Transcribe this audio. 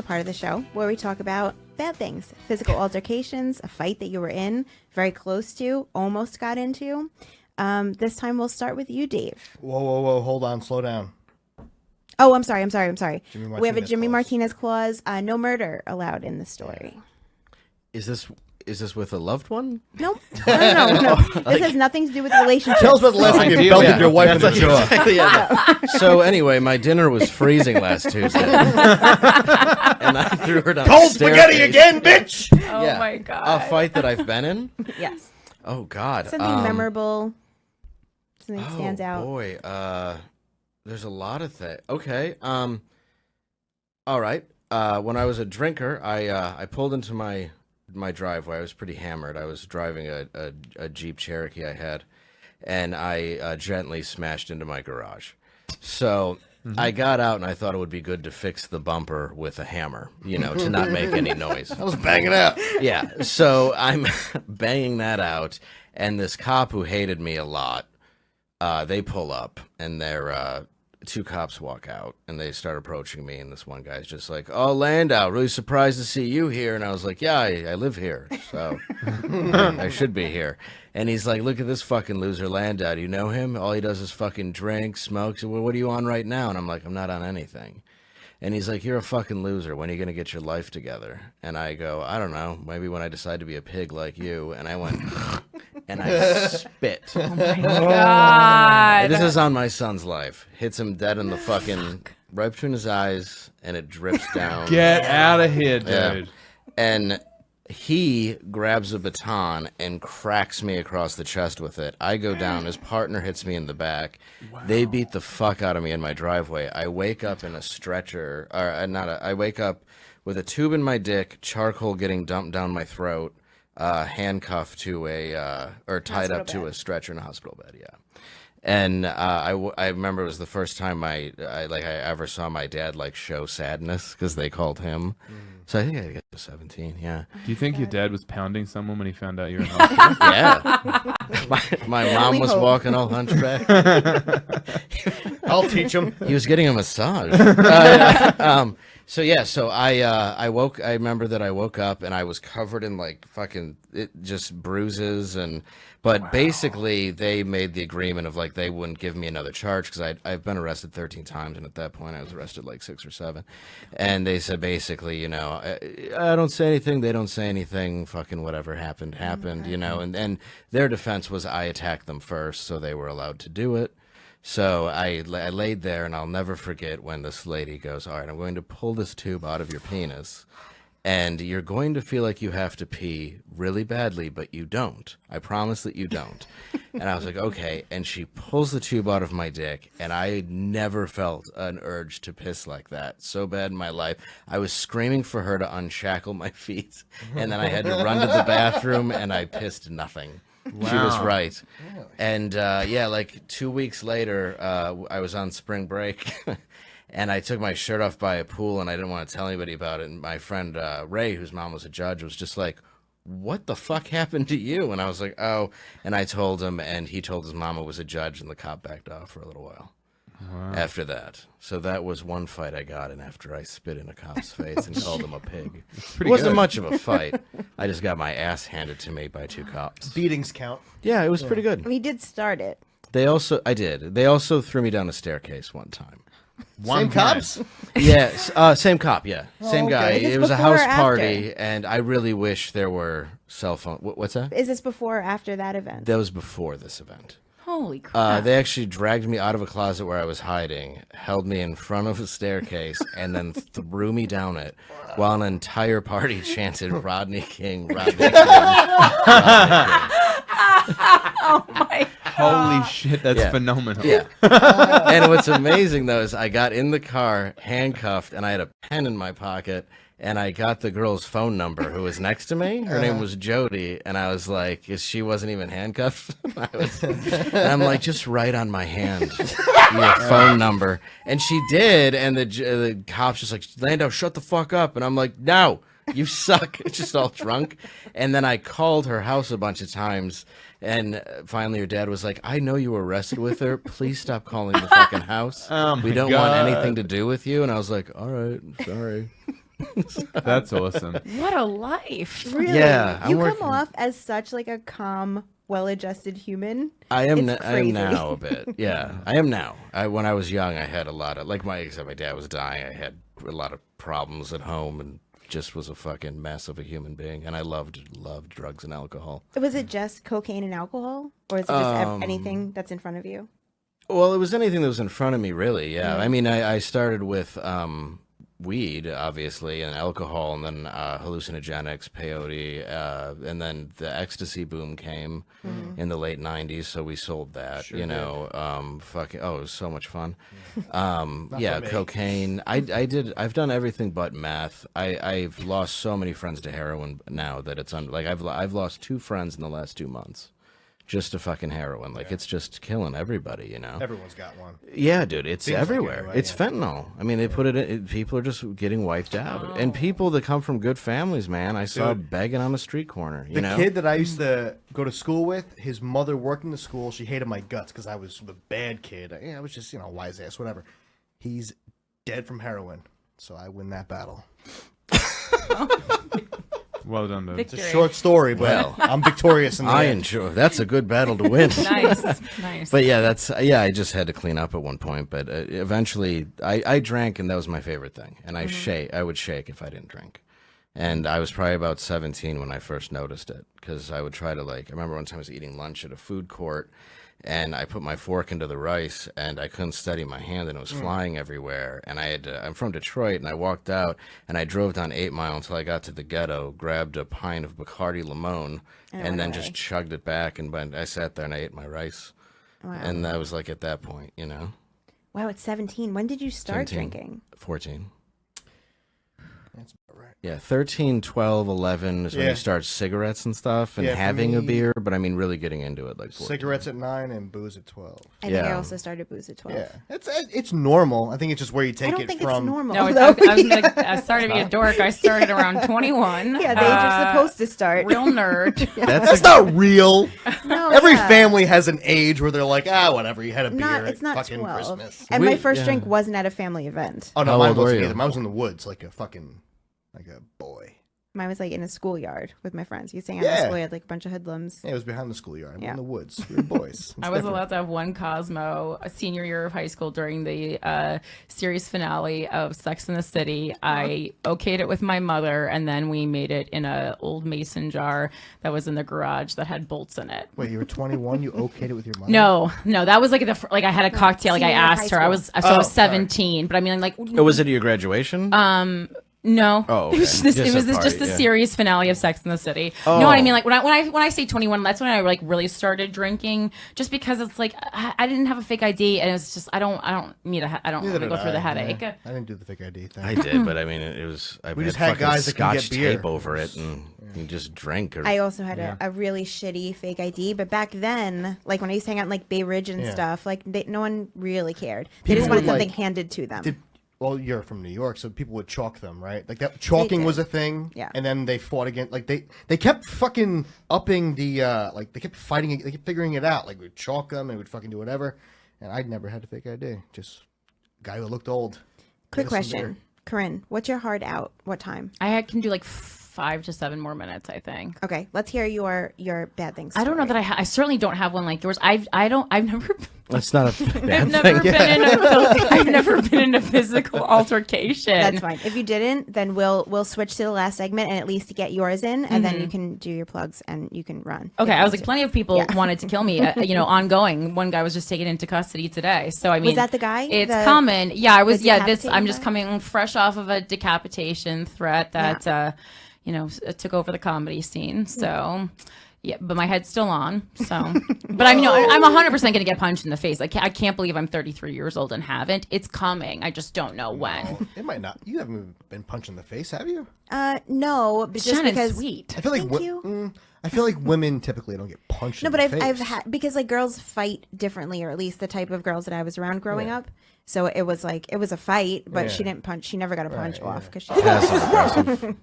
part of the show where we talk about bad things, physical altercations, a fight that you were in, very close to, almost got into. This time we'll start with you, Dave. Whoa. Hold on. Slow down. Oh, I'm sorry. We have a Jimmy clause. Martinez clause. No murder allowed in the story. Is this with a loved one? Nope. No. This has nothing to do with relationships. Tell us about the last time you belted your wife in the jaw. Exactly. So anyway, my dinner was freezing last Tuesday, and I threw her down. Cold spaghetti again, bitch! Oh my God. A fight that I've been in. Yes. Oh God. Something memorable. Something that stands out. Boy, there's a lot of things. Okay. All right. When I was a drinker, I pulled into my driveway. I was pretty hammered. I was driving a Jeep Cherokee I had, and I gently smashed into my garage. So I got out, and I thought it would be good to fix the bumper with a hammer, to not make any noise. I was banging out. Yeah, so I'm banging that out, and this cop who hated me a lot, they pull up, and they're two cops walk out, and they start approaching me, and this one guy's just like, "Oh, Landau, really surprised to see you here." And I was like, "Yeah, I live here, so I should be here." And he's like, "Look at this fucking loser, Landau. Do you know him? All he does is fucking drink, smoke. So what are you on right now?" And I'm like, "I'm not on anything." And he's like, "You're a fucking loser. When are you going to get your life together?" And I go, "I don't know. Maybe when I decide to be a pig like you." And I went, and I spit. Oh my God. This is on my son's life. Hits him dead in the fucking, right between his eyes, and it drips down. Get out of here, dude. Yeah. And he grabs a baton and cracks me across the chest with it. I go down. His partner hits me in the back. Wow. They beat the fuck out of me in my driveway. I wake up in a stretcher. I wake up with a tube in my dick, charcoal getting dumped down my throat, handcuffed to or tied up to a stretcher in a hospital bed, yeah. And I remember it was the first time I ever saw my dad show sadness, because they called him. So I think I got to 17, yeah. Do you think your dad was pounding someone when he found out you were in hospital? Yeah. My mom was walking all hunchback. I'll teach him. He was getting a massage. So I woke. I remember that I woke up and I was covered in just bruises but basically they made the agreement of they wouldn't give me another charge, because I've been arrested 13 times, and at that point I was arrested 6 or 7, and they said basically, I don't say anything, they don't say anything, fucking whatever happened, and their defense was I attacked them first, so they were allowed to do it. So I laid there, and I'll never forget when this lady goes, "All right, I'm going to pull this tube out of your penis, and you're going to feel like you have to pee really badly, but you don't. I promise that you don't." And I was like, "Okay." And she pulls the tube out of my dick, and I never felt an urge to piss like that so bad in my life. I was screaming for her to unshackle my feet, and then I had to run to the bathroom, and I pissed nothing. Wow. She was right. Really? And 2 weeks later, I was on spring break, and I took my shirt off by a pool, and I didn't want to tell anybody about it. And my friend Ray, whose mom was a judge, was just like, "What the fuck happened to you?" And I was like, "Oh." And I told him, and he told his mama was a judge, and the cop backed off for a little while. Wow. After that. So that was one fight I got in after I spit in a cop's face and called him a pig. It wasn't much of a fight. I just got my ass handed to me by two cops. Beatings count. Yeah, it was pretty good. We did start it. I did. They also threw me down a staircase one time. Same cops? Yeah, same cop, yeah. Same guy. It was a house party, after? and I really wish there were cell phone. What's that? Is this before or after that event? That was before this event. Holy crap. They actually dragged me out of a closet where I was hiding, held me in front of a staircase, and then threw me down it while an entire party chanted Rodney King, Rodney King, Rodney King. Oh my God. Holy shit, that's phenomenal. Yeah. And what's amazing, though, is I got in the car, handcuffed, and I had a pen in my pocket, and I got the girl's phone number who was next to me. Her name was Jody, and I was like, she wasn't even handcuffed. And I'm like, "Just write on my hand your phone number." And she did, and the cop's just like, "Landau, shut the fuck up." And I'm like, "No, you suck." Just all drunk. And then I called her house a bunch of times, and finally her dad was like, "I know you were arrested with her. Please stop calling the fucking house. We don't want anything to do with you." And I was like, "All right, sorry." That's awesome. What a life. Really? Yeah, I'm You working- come off as such like a calm, well-adjusted human. I am. It's I am crazy. now a bit. Yeah, I am now. When I was young, I had a lot of my dad was dying. I had a lot of problems at home and just was a fucking mess of a human being. And I loved drugs and alcohol. Was it just cocaine and alcohol, or is it just anything that's in front of you? Well, it was anything that was in front of me, really. Yeah, I mean, I started with weed, obviously, and alcohol, and then hallucinogenics, peyote, and then the ecstasy boom came in the late '90s. So we sold that. Sure you know, it was so much fun. for Yeah, me. cocaine. I've done everything but meth. I've lost so many friends to heroin now that it's I've lost 2 friends in the last 2 months. Just to fucking heroin. Like, it's just killing everybody, you know? Everyone's got one. Yeah, dude, it's Seems like everywhere. anyway, It's yeah. fentanyl. I mean, they put it in, people are just getting wiped out. And people that come from good families, man, I saw Dude. begging on the street corner, you The know? kid that I used to go to school with, his mother worked in the school. She hated my guts because I was the bad kid. I was just, wise ass, whatever. He's dead from heroin. So I win that battle. Well done, dude. It's a Victory. short story, but Well, I'm victorious in the I end. enjoy. That's a good battle to win. Nice. But yeah, I just had to clean up at one point. But eventually, I drank, and that was my favorite thing. And I would shake if I didn't drink. And I was probably about 17 when I first noticed it, because I would try to I remember one time I was eating lunch at a food court, and I put my fork into the rice, and I couldn't steady my hand, and it was flying everywhere. And I'm from Detroit, and I walked out, and I drove down 8 Mile until I got to the ghetto, grabbed a pint of Bacardi Limon, and then just chugged it back, and I sat there and I ate my rice. Wow. And I was like, at that point, you know, Wow, it's 17. When did you start 17. drinking? 14. That's about right. Yeah, 13, 12, 11 is when Yeah. you start cigarettes and stuff and Yeah, for having a me- beer, but I mean really getting into it like 14. Cigarettes at 9 and booze at 12. I think I Yeah. also started booze at 12. Yeah, it's normal. I think it's just where you I take don't it think from. it's normal. No, though. I started to be a dork. I started around 21. Yeah, the age you're supposed to start. Real nerd. That's not real. No, Every yeah. family has an age where they're like, whatever. You had a beer It's at not fucking 12. Christmas. And my We- first yeah. drink wasn't at a family event. Oh no, How mine old were wasn't you? either. Mine was in the woods, like a boy. Mine was like in a schoolyard with my friends. You sang out in Yeah. the schoolyard, like a bunch of hoodlums. Yeah, it was behind the schoolyard. I'm Yeah. in the woods. We were boys. I was allowed to have one Cosmo a senior year of high school during the series finale of Sex and the City. I okayed it with my mother, and then we made it in a old mason jar that was in the garage that had bolts in it. Wait, you were 21. You okayed it with your mother? No, that was like like I had a cocktail. Like I senior year of asked high her. I school. was sorry. 17, but I mean like Oh, was it at your graduation? no. Oh, It was okay. just, Just it was a just party, the yeah. series finale of Sex and the City. Oh. No, I mean like when I say 21, that's when I like really started drinking. Just because it's like I didn't have a fake ID, and it's just I don't need I don't want Neither to go did through the I. headache. Yeah. I didn't do the fake ID thing. I did, but I mean, it was. I We had just had fucking guys that can get Scotch beer. tape over it, and you just drink. Or, I also had a really shitty fake ID, but back then, like when I used to hang out in like Bay Ridge and Yeah. stuff, like no one really cared. They People just wanted would, something like, handed to them. Well, you're from New York, so people would chalk them, right? Like that chalking did. was a thing. Yeah. And then they fought against, like they kept fucking upping the, like they kept fighting it, they kept figuring it out. Like we'd chalk them and we'd fucking do whatever. And I'd never had a fake ID. Just a guy who looked old. Quick Get us some question, Corinne, what's your hard out? What time? Can do like 5 to 7 more minutes, I think. Okay, let's hear your bad things. I don't know that I certainly don't have one like yours. I've never that's not a bad I've thing. never been in I've never been in a physical altercation. That's fine. If you didn't, then we'll switch to the last segment and at least get yours in, and then you can do your plugs and you can run. Okay, If I you was want like, plenty of people wanted to kill me, ongoing. One guy was just taken into custody today. So I mean, that the guy? It's The- common. Yeah, I was. the Yeah, I'm decapitated just guy? coming fresh off of a decapitation threat that took over the comedy scene. So. Yeah, but my head's still on. So, but I'm 100% going to get punched in the face. I can't believe I'm 33 years old and haven't. It's coming. I just don't know when. Oh, it might not. You haven't been punched in the face, have you? No, but just Shannon's because. sweet. I feel like Thank you. I feel like women typically don't get punched. No, in but the I've face. had because like girls fight differently, or at least the type of girls that I was around growing up. So it was a fight, but she Yeah. didn't punch. She never got a punch off because she. Passive aggressive.